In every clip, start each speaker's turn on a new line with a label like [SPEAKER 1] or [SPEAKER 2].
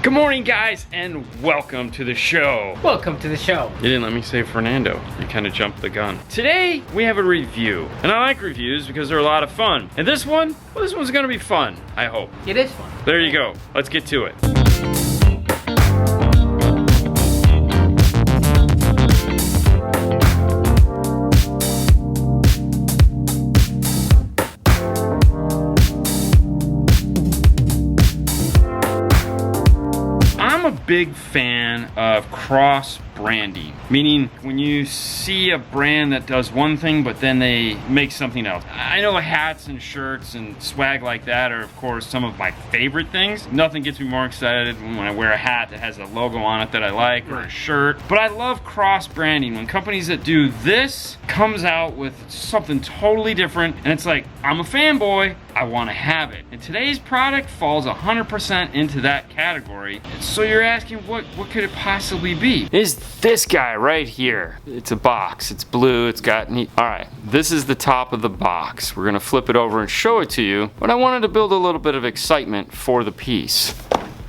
[SPEAKER 1] Good morning, guys, and welcome to the show.
[SPEAKER 2] Welcome to the show.
[SPEAKER 1] You didn't let me say Fernando. You kind of jumped the gun. Today, we have a review. And I like reviews because they're a lot of fun. And this one, well, this one's gonna be fun, I hope.
[SPEAKER 2] It is fun.
[SPEAKER 1] There you go. Let's get to it. I'm a big fan of cross branding, meaning when you see a brand that does one thing but then they make something else. I know hats and shirts and swag like that are of course some of my favorite things. Nothing gets me more excited than when I wear a hat that has a logo on it that I like, or a shirt. But I love cross branding, when companies that do this comes out with something totally different and it's like, I'm a fanboy, I want to have it. And today's product falls 100% into that category. So you're asking, what could it possibly be? Is this guy right here. It's a box, it's blue, it's got neat. All right, this is the top of the box. We're gonna flip it over and show it to you, but I wanted to build a little bit of excitement for the piece.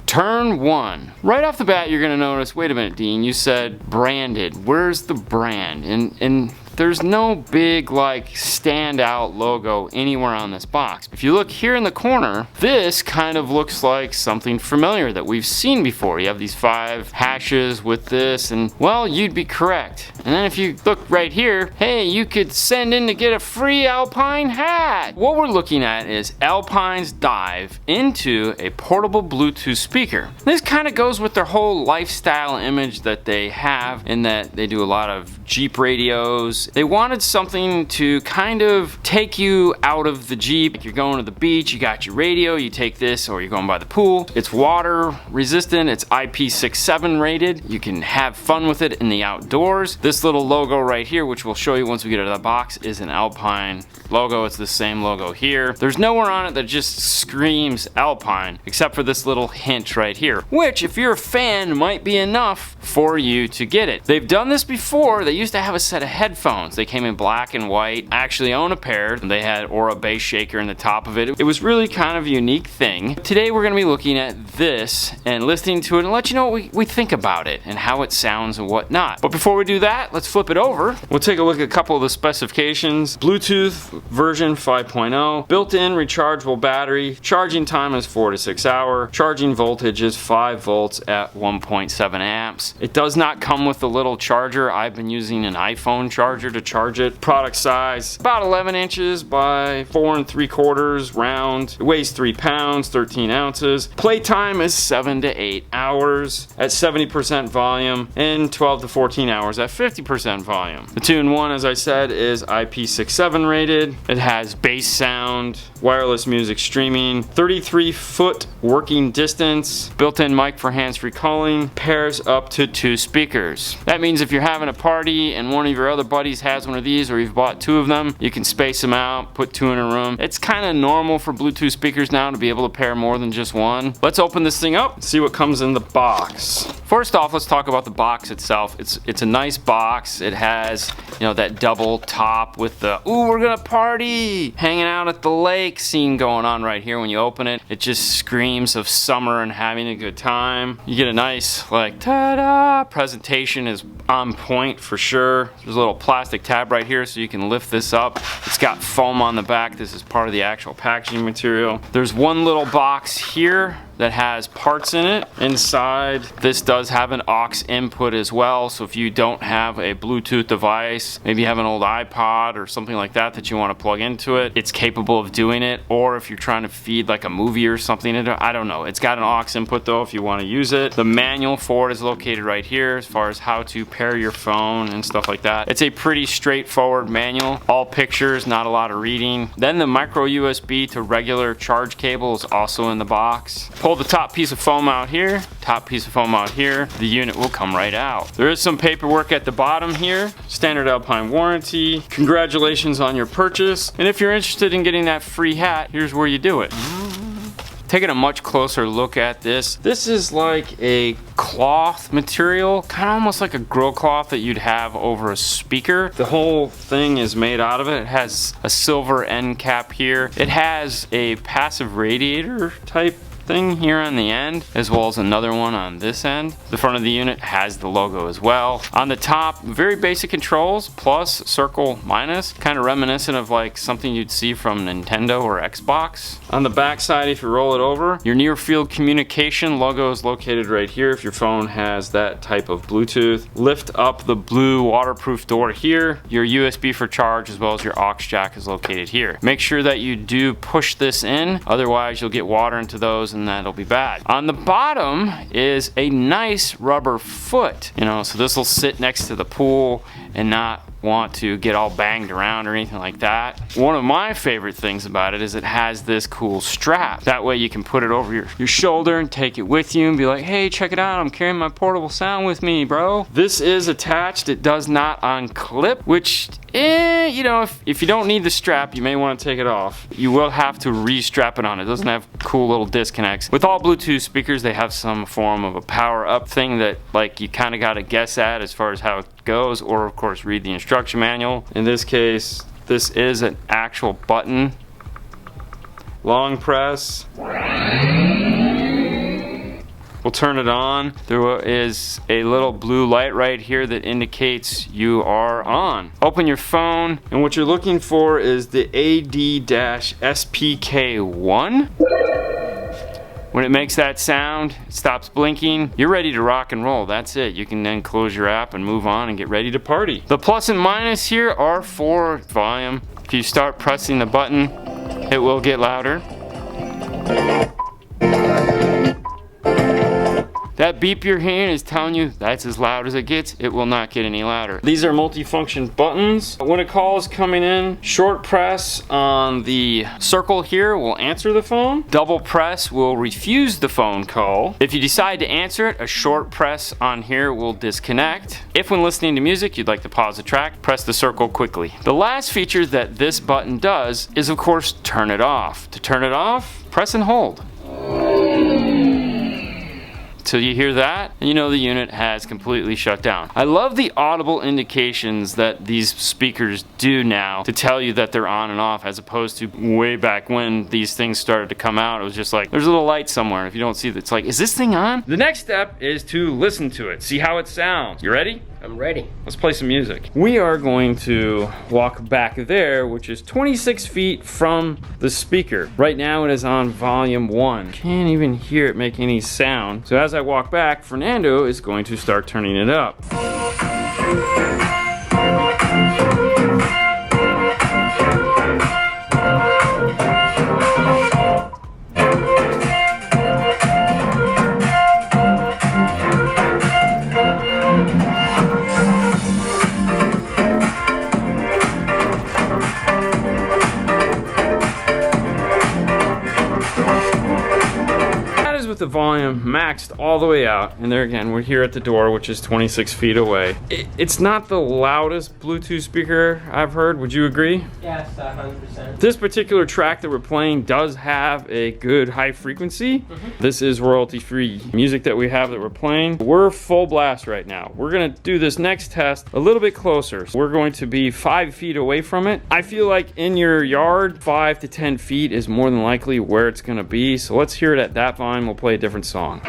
[SPEAKER 1] Turn 1. Right off the bat, you're gonna notice, wait a minute, Dean, you said branded. Where's the brand? And there's no big like standout logo anywhere on this box. If you look here in the corner, this kind of looks like something familiar that we've seen before. You have these 5 hashes with this, and well, you'd be correct. And then if you look right here, hey, you could send in to get a free Alpine hat. What we're looking at is Alpine's dive into a portable Bluetooth speaker. This kind of goes with their whole lifestyle image that they have, in that they do a lot of Jeep radios. They wanted something to kind of take you out of the Jeep. Like you're going to the beach, you got your radio, you take this, or you're going by the pool. It's water resistant, it's IP67 rated. You can have fun with it in the outdoors. This little logo right here, which we'll show you once we get out of the box, is an Alpine logo. It's the same logo here. There's nowhere on it that just screams Alpine, except for this little hint right here, which if you're a fan might be enough for you to get it. They've done this before. They used to have a set of headphones. They came in black and white. I actually own a pair. They had Aura bass shaker in the top of it. It was really kind of a unique thing. Today we're gonna be looking at this and listening to it and let you know what we think about it and how it sounds and whatnot. But before we do that, let's flip it over. We'll take a look at a couple of the specifications. Bluetooth version 5.0, built-in rechargeable battery, charging time is 4 to 6 hours, charging voltage is 5 volts at 1.7 amps. It does not come with a little charger. I've been using an iPhone charger to charge it. Product size, about 11 inches by 4 3/4 round. It weighs 3 pounds, 13 ounces. Playtime is 7 to 8 hours at 70% volume and 12 to 14 hours at 50% volume. The Tune 1, as I said, is IP67 rated. It has bass sound, wireless music streaming, 33-foot working distance, built-in mic for hands-free calling, pairs up to 2 speakers. That means if you're having a party and one of your other buddies has one of these, or you've bought 2 of them, you can space them out, put 2 in a room. It's kind of normal for Bluetooth speakers now to be able to pair more than just one. Let's open this thing up and see what comes in the box. First off, let's talk about the box itself. It's a nice box. It has, you know, that double top with the, ooh, we're gonna party, hanging out at the lake scene going on right here. When you open it, it just screams of summer and having a good time. You get a nice, like, ta-da! Presentation is on point for sure. There's a little plastic tab right here so you can lift this up. It's got foam on the back. This is part of the actual packaging material. There's one little box here that has parts in it. Inside, this does have an aux input as well, so if you don't have a Bluetooth device, maybe you have an old iPod or something like that that you want to plug into it, it's capable of doing it. Or if you're trying to feed like a movie or something into it, I don't know. It's got an aux input though if you want to use it. The manual for it is located right here as far as how to pair your phone and stuff like that. It's a pretty straightforward manual. All pictures, not a lot of reading. Then the micro USB to regular charge cable is also in the box. Pull the top piece of foam out here, top piece of foam out here, the unit will come right out. There is some paperwork at the bottom here, standard Alpine warranty, congratulations on your purchase, and if you're interested in getting that free hat, here's where you do it. Taking a much closer look at this, this is like a cloth material, kind of almost like a grill cloth that you'd have over a speaker. The whole thing is made out of it. It has a silver end cap here. It has a passive radiator type thing here on the end, as well as another one on this end. The front of the unit has the logo as well. On the top, very basic controls, plus, circle, minus, kind of reminiscent of like something you'd see from Nintendo or Xbox. On the back side, if you roll it over, your near field communication logo is located right here if your phone has that type of Bluetooth. Lift up the blue waterproof door here. Your USB for charge as well as your aux jack is located here. Make sure that you do push this in, otherwise you'll get water into those and that'll be bad. On the bottom is a nice rubber foot, you know, so this will sit next to the pool and not want to get all banged around or anything like that. One of my favorite things about it is it has this cool strap. That way you can put it over your shoulder and take it with you and be like, hey, check it out, I'm carrying my portable sound with me, bro. This is attached, it does not unclip, which, you know, if you don't need the strap, you may want to take it off. You will have to re-strap it on. It doesn't have cool little disconnects. With all Bluetooth speakers, they have some form of a power-up thing that, like, you kind of got to guess at as far as how it goes, or of course read the instruction manual. In this case, this is an actual button. Long press. We'll turn it on. There is a little blue light right here that indicates you are on. Open your phone, and what you're looking for is the AD-SPK1. When it makes that sound, it stops blinking, you're ready to rock and roll. That's it. You can then close your app and move on and get ready to party. The plus and minus here are for volume. If you start pressing the button, it will get louder. That beep you're hearing is telling you that's as loud as it gets. It will not get any louder. These are multi-function buttons. When a call is coming in, short press on the circle here will answer the phone. Double press will refuse the phone call. If you decide to answer it, a short press on here will disconnect. If when listening to music you'd like to pause the track, press the circle quickly. The last feature that this button does is of course turn it off. To turn it off, press and hold. Till you hear that, and you know the unit has completely shut down. I love the audible indications that these speakers do now to tell you that they're on and off, as opposed to way back when these things started to come out. It was just like, there's a little light somewhere. If you don't see it, it's like, is this thing on? The next step is to listen to it, see how it sounds. You ready?
[SPEAKER 2] I'm ready.
[SPEAKER 1] Let's play some music. We are going to walk back there, which is 26 feet from the speaker. Right now it is on volume 1. Can't even hear it make any sound. So as I walk back, Fernando is going to start turning it up. With the volume maxed all the way out, and there again we're here at the door, which is 26 feet away. It's not the loudest Bluetooth speaker I've heard. Would you agree?
[SPEAKER 2] Yes, 100%.
[SPEAKER 1] This particular track that we're playing does have a good high frequency. This is royalty free music that we have that we're playing. We're full blast right now. We're gonna do this next test a little bit closer. We're going to be 5 feet away from it. I feel like in your yard 5 to 10 feet is more than likely where it's gonna be, so let's hear it at that volume. We'll play a different song.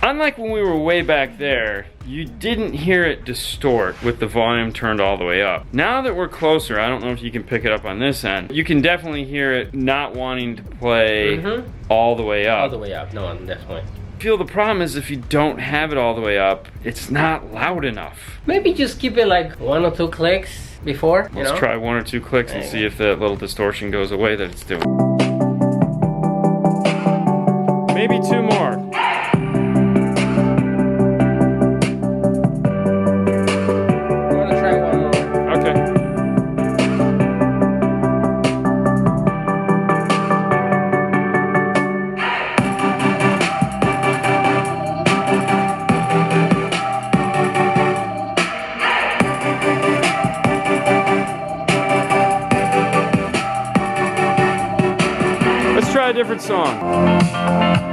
[SPEAKER 1] Unlike when we were way back there, you didn't hear it distort with the volume turned all the way up. Now that we're closer, I don't know if you can pick it up on this end, you can definitely hear it not wanting to play all the way up.
[SPEAKER 2] All the way up, no, definitely.
[SPEAKER 1] I feel the problem is if you don't have it all the way up, it's not loud enough.
[SPEAKER 2] Maybe just keep it like 1 or 2 clicks before, you know?
[SPEAKER 1] Let's try 1 or 2 clicks and see if that little distortion goes away that it's doing. Maybe 2 more. different song.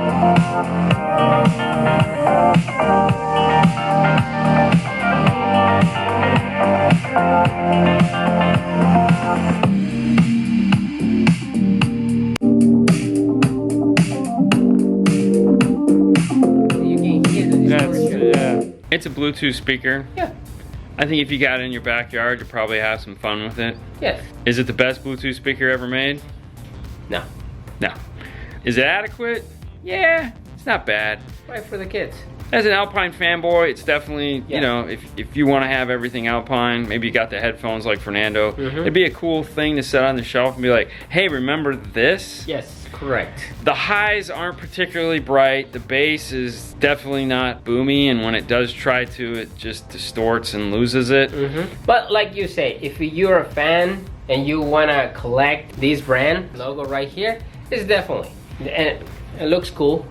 [SPEAKER 2] You can hear the distortion.
[SPEAKER 1] It's a Bluetooth speaker.
[SPEAKER 2] Yeah.
[SPEAKER 1] I think if you got it in your backyard, you'll probably have some fun with it.
[SPEAKER 2] Yes.
[SPEAKER 1] Is it the best Bluetooth speaker ever made?
[SPEAKER 2] No.
[SPEAKER 1] No. Is it adequate? Yeah, it's not bad.
[SPEAKER 2] Right for the kids.
[SPEAKER 1] As an Alpine fanboy, it's definitely,
[SPEAKER 2] Yeah.
[SPEAKER 1] you know, if you want to have everything Alpine, maybe you got the headphones like Fernando, it'd be a cool thing to set on the shelf and be like, hey, remember this?
[SPEAKER 2] Yes, correct.
[SPEAKER 1] The highs aren't particularly bright. The bass is definitely not boomy, and when it does try to, it just distorts and loses it.
[SPEAKER 2] But like you say, if you're a fan and you wanna collect this brand logo right here, it's definitely, and it looks cool,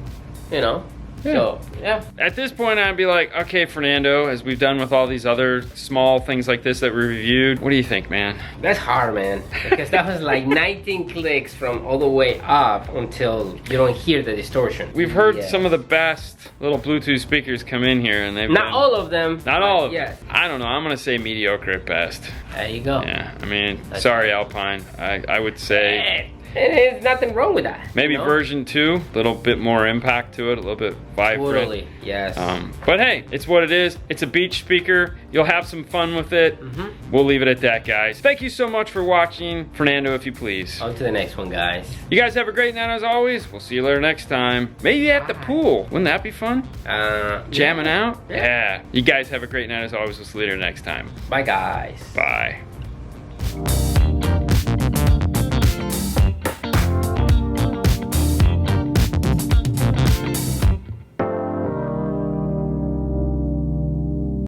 [SPEAKER 2] you know. So yeah.
[SPEAKER 1] At this point, I'd be like, okay, Fernando, as we've done with all these other small things like this that we reviewed, what do you think, man?
[SPEAKER 2] That's hard, man, because that was like 19 clicks from all the way up until you don't hear the distortion.
[SPEAKER 1] We've heard some of the best little Bluetooth speakers come in here, and they've
[SPEAKER 2] Not
[SPEAKER 1] been,
[SPEAKER 2] all of them.
[SPEAKER 1] not all of
[SPEAKER 2] yes.
[SPEAKER 1] them. I don't know. I'm gonna say mediocre at best.
[SPEAKER 2] There you go.
[SPEAKER 1] Yeah, I mean, sorry, Alpine. I would say
[SPEAKER 2] And there's nothing wrong with that.
[SPEAKER 1] maybe
[SPEAKER 2] you know?
[SPEAKER 1] version 2, a little bit more impact to it, a little bit vibrant.
[SPEAKER 2] Totally, yes.
[SPEAKER 1] But hey, it's what it is. It's a beach speaker. You'll have some fun with it. We'll leave it at that, guys. Thank you so much for watching. Fernando, if you please.
[SPEAKER 2] On to the next one, guys.
[SPEAKER 1] You guys have a great night as always. We'll see you later next time. Maybe at the pool. Wouldn't that be fun? Jamming out? Yeah. You guys have a great night as always. We'll see you later next time.
[SPEAKER 2] Bye, guys.
[SPEAKER 1] Bye.